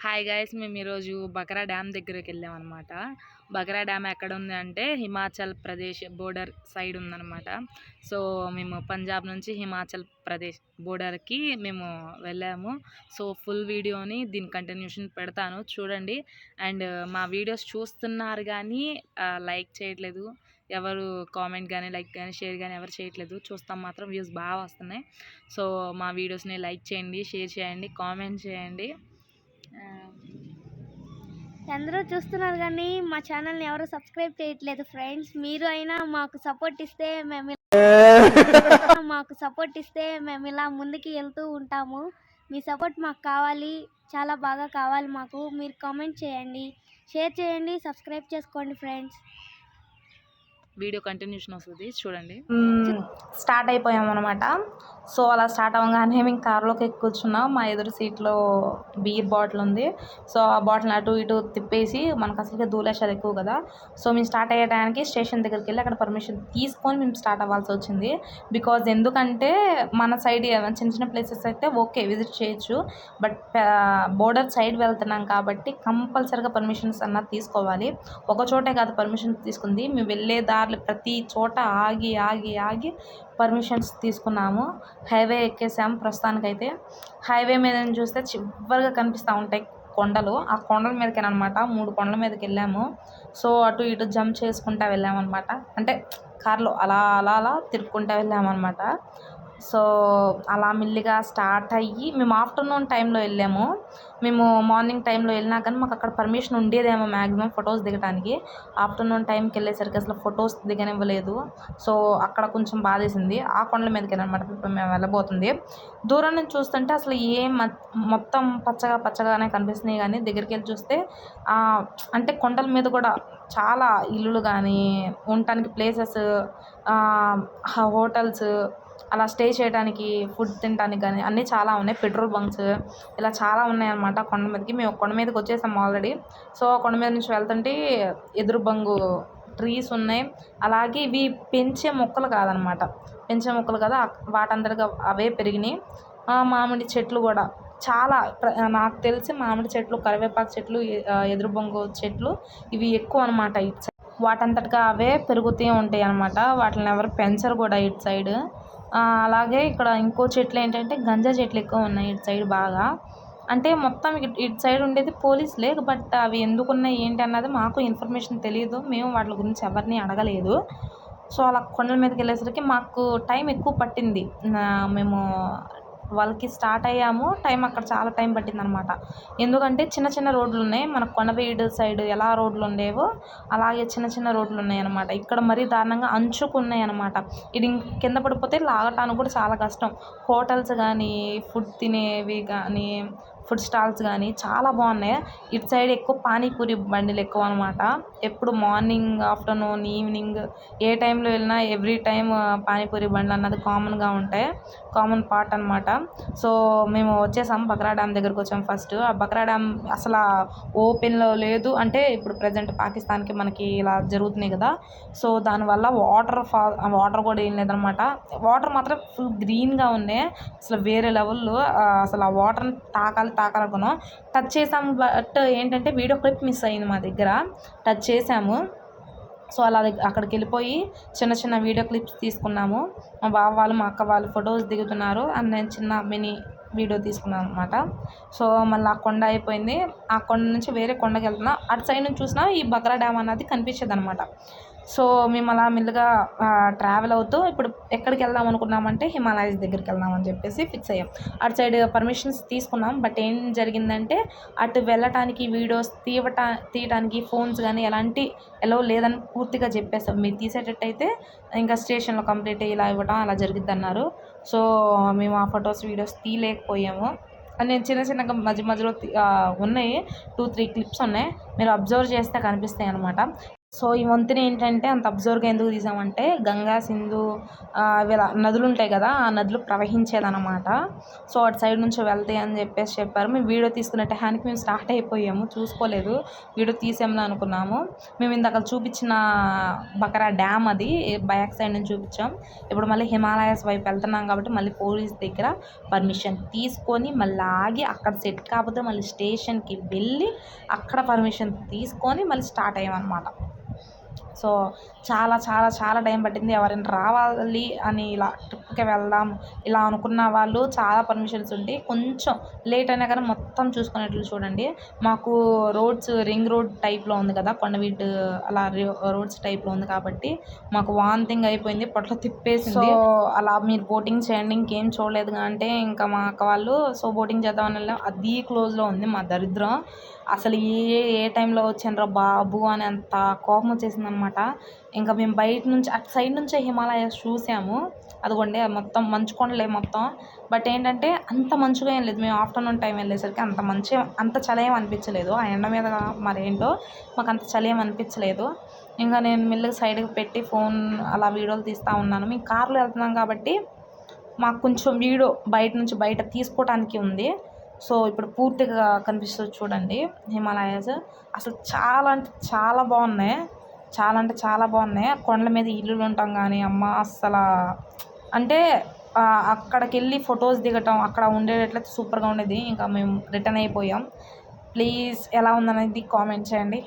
Hi guys, మేము ఈరోజు బకరా dam దగ్గరికి వెళ్ళామన్నమాట. బకరా డ్యామ్ ఎక్కడ ఉంది అంటే హిమాచల్ ప్రదేశ్ బోర్డర్ సైడ్ ఉందన్నమాట. సో మేము పంజాబ్ నుంచి హిమాచల్ ప్రదేశ్ బోర్డర్కి మేము వెళ్ళాము. సో ఫుల్ వీడియోని దీని కంటిన్యూషన్ పెడతాను, చూడండి. అండ్ మా వీడియోస్ చూస్తున్నారు కానీ లైక్ చేయట్లేదు ఎవరు, కామెంట్ కానీ లైక్ కానీ షేర్ కానీ ఎవరు చేయట్లేదు. చూస్తాం మాత్రం వ్యూస్ బాగా వస్తున్నాయి. సో మా వీడియోస్ని లైక్ చేయండి, షేర్ చేయండి, కామెంట్ చేయండి. అందరూ చూస్తున్నారు కానీ మా ఛానల్ని ఎవరు సబ్స్క్రైబ్ చేయట్లేదు ఫ్రెండ్స్. మీరు అయినా మాకు సపోర్ట్ ఇస్తే మేము ఇలా ముందుకు వెళ్తూ ఉంటాము. మీ సపోర్ట్ మాకు కావాలి, చాలా బాగా కావాలి మాకు. మీరు కామెంట్ చేయండి, షేర్ చేయండి, సబ్స్క్రైబ్ చేసుకోండి ఫ్రెండ్స్. వీడియో కంటిన్యూషన్ వస్తుంది, చూడండి. స్టార్ట్ అయిపోయాం అనమాట. సో అలా స్టార్ట్ అవ్వగానే మేము కార్లోకి కూర్చున్నాం. మా ఎదురు సీట్లో బీర్ బాటిల్ ఉంది. సో ఆ బాటిల్ అటు ఇటు తిప్పేసి, మనకు అసలుగా దూలేశాలు ఎక్కువ కదా. సో మేము స్టార్ట్ అయ్యే టైంకి స్టేషన్ దగ్గరికి వెళ్ళి అక్కడ పర్మిషన్ తీసుకొని మేము స్టార్ట్ అవ్వాల్సి వచ్చింది. బికాజ్ ఎందుకంటే మన సైడ్ చిన్న చిన్న ప్లేసెస్ అయితే ఓకే విజిట్ చేయొచ్చు, బట్ బోర్డర్ సైడ్ వెళ్తున్నాం కాబట్టి కంపల్సరీగా పర్మిషన్స్ అన్నది తీసుకోవాలి. ఒక చోటే కాదు పర్మిషన్ తీసుకుంది, మేము వెళ్ళే ప్రతి చోట ఆగి ఆగి ఆగి పర్మిషన్స్ తీసుకున్నాము. హైవే ఎక్కేసాము. ప్రస్తుతానికైతే హైవే మీద చూస్తే చివరిగా కనిపిస్తూ ఉంటాయి కొండలు. ఆ కొండల మీదకేనమాట 3 కొండల మీదకి వెళ్ళాము. సో అటు ఇటు జంప్ చేసుకుంటూ వెళ్ళామన్నమాట. అంటే కార్లో అలా అలా అలా తిరుక్కుంటూ వెళ్ళామన్నమాట. సో అలా మెల్లిగా స్టార్ట్ అయ్యి మేము ఆఫ్టర్నూన్ టైంలో వెళ్ళాము. మేము మార్నింగ్ టైంలో వెళ్ళినా కానీ మాకు అక్కడ పర్మిషన్ ఉండేదేమో మ్యాక్సిమం ఫొటోస్ దిగడానికి. ఆఫ్టర్నూన్ టైంకి వెళ్ళేసరికి అసలు ఫొటోస్ దిగనివ్వలేదు. సో అక్కడ కొంచెం బాధేసింది. ఆ కొండల మీదకి అనమాట ఇప్పుడు మేము వెళ్ళబోతుంది. దూరం నుంచి చూస్తుంటే అసలు మొత్తం పచ్చగానే కనిపిస్తున్నాయి, కానీ దగ్గరికి వెళ్ళి చూస్తే అంటే కొండల మీద కూడా చాలా ఇల్లులు కానీ, ఉండటానికి ప్లేసెస్, హోటల్స్, అలా స్టే చేయడానికి, ఫుడ్ తినడానికి కానీ అన్నీ చాలా ఉన్నాయి. పెట్రోల్ బంక్స్ ఇలా చాలా ఉన్నాయన్నమాట కొండ మీదకి. మేము కొండ మీదకి వచ్చేసాము ఆల్రెడీ. సో కొండ మీద నుంచి వెళ్తుంటే ఎదురు బంగు ట్రీస్ ఉన్నాయి. అలాగే ఇవి పెంచే మొక్కలు కాదనమాట, పెంచే మొక్కలు కదా, వాటంతటిగా అవే పెరిగినాయి. మామిడి చెట్లు కూడా చాలా, నాకు తెలిసి మామిడి చెట్లు, కరివేపాకు చెట్లు, ఎదురు బొంగు చెట్లు ఇవి ఎక్కువ అనమాట ఇటు సైడ్. వాటంతటిగా అవే పెరుగుతూ ఉంటాయి అనమాట. వాటిని ఎవరు పెంచరు కూడా ఇటు సైడ్. అలాగే ఇక్కడ ఇంకో చెట్లు ఏంటంటే గంజా చెట్లు ఎక్కువ ఉన్నాయి ఇటు సైడ్ బాగా. అంటే మొత్తం ఇటు సైడ్ ఉండేది పోలీసులే, బట్ అవి ఎందుకున్నాయి ఏంటి అన్నది మాకు ఇన్ఫర్మేషన్ తెలియదు. మేము వాటి గురించి ఎవరిని అడగలేదు. సో అలా కొండల మీదకి వెళ్ళేసరికి మాకు టైం ఎక్కువ పట్టింది. మేము వాళ్ళకి స్టార్ట్ అయ్యాము, టైం అక్కడ చాలా టైం పట్టిందనమాట. ఎందుకంటే చిన్న చిన్న రోడ్లు ఉన్నాయి. మన కొండవీడు సైడ్ ఎలా రోడ్లు ఉండేవో అలాగే చిన్న చిన్న రోడ్లు ఉన్నాయి అనమాట. ఇక్కడ మరీ దారుణంగా అంచుకున్నాయి అనమాట. ఇది కింద పడిపోతే లాగటానికి కూడా చాలా కష్టం. హోటల్స్ కానీ, ఫుడ్ తినేవి కానీ, ఫుడ్ స్టాల్స్ కానీ చాలా బాగున్నాయి. ఇటు సైడ్ ఎక్కువ పానీపూరి బండిలు ఎక్కువ అనమాట. ఎప్పుడు మార్నింగ్, ఆఫ్టర్నూన్, ఈవినింగ్ ఏ టైంలో వెళ్ళినా ఎవ్రీ టైం పానీపూరి బండ్లు అన్నది కామన్గా ఉంటాయి, కామన్ పార్ట్ అనమాట. సో మేము వచ్చేసాము, బకరా డ్యామ్ దగ్గరకు వచ్చాము. ఫస్ట్ ఆ బకరా డ్యామ్ అసలు ఓపెన్లో లేదు. అంటే ఇప్పుడు ప్రజెంట్ పాకిస్తాన్కి మనకి ఇలా జరుగుతున్నాయి కదా, సో దానివల్ల వాటర్ కూడా ఏం లేదనమాట. వాటర్ మాత్రం ఫుల్ గ్రీన్గా ఉన్నాయి. అసలు వేరే లెవెల్లో. అసలు ఆ వాటర్ని తాకాలనుకున్నాం, టచ్ చేసాము. బట్ ఏంటంటే వీడియో క్లిప్ మిస్ అయింది మా దగ్గర. టచ్ చేసాము, సో అలా అక్కడికి వెళ్ళిపోయి చిన్న చిన్న వీడియో క్లిప్స్ తీసుకున్నాము. మా బావ వాళ్ళు, మా అక్క వాళ్ళు ఫొటోస్ దిగుతున్నారు, అండ్ నేను చిన్న మినీ వీడియో తీసుకున్నాను అనమాట. సో మళ్ళీ ఆ కొండ అయిపోయింది. ఆ కొండ నుంచి వేరే కొండకి వెళ్తున్నా. అటు సైడ్ నుంచి చూసినా ఈ బకరా డ్యామ్ అన్నది కనిపించేది అనమాట. సో మేము అలా మెల్లిగా ట్రావెల్ అవుతూ ఇప్పుడు ఎక్కడికి వెళ్దాం అనుకున్నామంటే హిమాలయస్ దగ్గరికి వెళ్దామని చెప్పేసి ఫిక్స్ అయ్యాం. అటు సైడ్ పర్మిషన్స్ తీసుకున్నాం, బట్ ఏం జరిగిందంటే అటు వెళ్ళటానికి, వీడియోస్ తీయటానికి ఫోన్స్ కానీ ఎలాంటి ఎలో లేదని పూర్తిగా చెప్పేసాం. మీరు తీసేటట్టయితే ఇంకా స్టేషన్లో కంప్లీట్ ఇలా ఇవ్వటం అలా జరిగిద్ది అన్నారు. సో మేము ఆ ఫొటోస్, వీడియోస్ తీయలేకపోయాము. నేను చిన్నగా మధ్యలో ఉన్నాయి, 2-3 క్లిప్స్ ఉన్నాయి. మీరు అబ్జర్వ్ చేస్తే కనిపిస్తాయి అనమాట. సో ఈ వంతెన ఏంటంటే అంత అబ్జర్వ్గా ఎందుకు తీసామంటే గంగా సింధు ఇలా నదులు ఉంటాయి కదా, ఆ నదులు ప్రవహించేదన్నమాట. సో అటు సైడ్ నుంచి వెళ్తాయి అని చెప్పారు. మేము వీడియో తీసుకునే టైంకి మేము స్టార్ట్ అయిపోయాము, చూసుకోలేదు, వీడియో తీసామని అనుకున్నాము. మేము ఇందాక చూపించిన బకరా డ్యామ్ అది బ్యాక్ సైడ్ నుంచి చూపించాం. ఇప్పుడు మళ్ళీ హిమాలయాస్ వైపు వెళ్తున్నాం కాబట్టి మళ్ళీ పోలీస్ దగ్గర పర్మిషన్ తీసుకొని మళ్ళీ ఆగి అక్కడ సెట్ కాకపోతే మళ్ళీ స్టేషన్కి వెళ్ళి అక్కడ పర్మిషన్ తీసుకొని మళ్ళీ స్టార్ట్ అయ్యామన్నమాట. సో చాలా చాలా చాలా టైం పట్టింది. ఎవరైనా రావాలి అని ఇలా ట్రిప్కి వెళ్దాం ఇలా అనుకున్న వాళ్ళు చాలా పర్మిషన్స్ ఉంటాయి. కొంచెం లేట్ అయినా కానీ మొత్తం చూసుకునేట్లు చూడండి. మాకు రోడ్స్ రింగ్ రోడ్ టైప్లో ఉంది కదా, కొండవీటి అలా రోడ్స్ టైప్లో ఉంది కాబట్టి మాకు వాంతింగ్ అయిపోయింది, పొట్ల తిప్పేసింది. సో అలా మీరు బోటింగ్ చేయండి, ఇంకేం చూడలేదు అంటే ఇంకా మా అక్క వాళ్ళు సో బోటింగ్ చేద్దామని వెళ్ళాం. అది క్లోజ్లో ఉంది. మా దరిద్రం అసలు ఏ టైంలో వచ్చానురా బాబు అని అంత కోపం వచ్చేసింది అనమాట. ఇంకా మేము బయట నుంచి అటు సైడ్ నుంచే హిమాలయాస్ చూసాము. అదిగోండి మొత్తం మంచు కొండలే మొత్తం. బట్ ఏంటంటే అంత మంచుగా ఏం లేదు. మేము ఆఫ్టర్నూన్ టైం వెళ్ళేసరికి అంత చలి ఏం అనిపించలేదు. ఆ ఎండ మీద మరేంటో మాకు అంత చలి ఏం అనిపించలేదు. ఇంకా నేను మెల్లగా సైడ్కి పెట్టి ఫోన్ అలా వీడియోలు తీస్తూ ఉన్నాను. మేము కార్లో వెళ్తున్నాం కాబట్టి మాకు కొంచెం వీడియో బయట తీసుకోవడానికి ఉంది. సో ఇప్పుడు పూర్తిగా కనిపిస్తుంది చూడండి హిమాలయాస్. అసలు చాలా అంటే చాలా బాగున్నాయి, చాలా అంటే చాలా బాగున్నాయి. కొండల మీద ఇల్లులు ఉంటాం కానీ అమ్మ అస్సలు అంటే అక్కడికి వెళ్ళి ఫొటోస్ దిగటం అక్కడ ఉండేటట్లయితే సూపర్గా ఉండేది. ఇంకా మేము రిటర్న్ అయిపోయాం. ప్లీజ్ ఎలా ఉందనేది కామెంట్ చేయండి.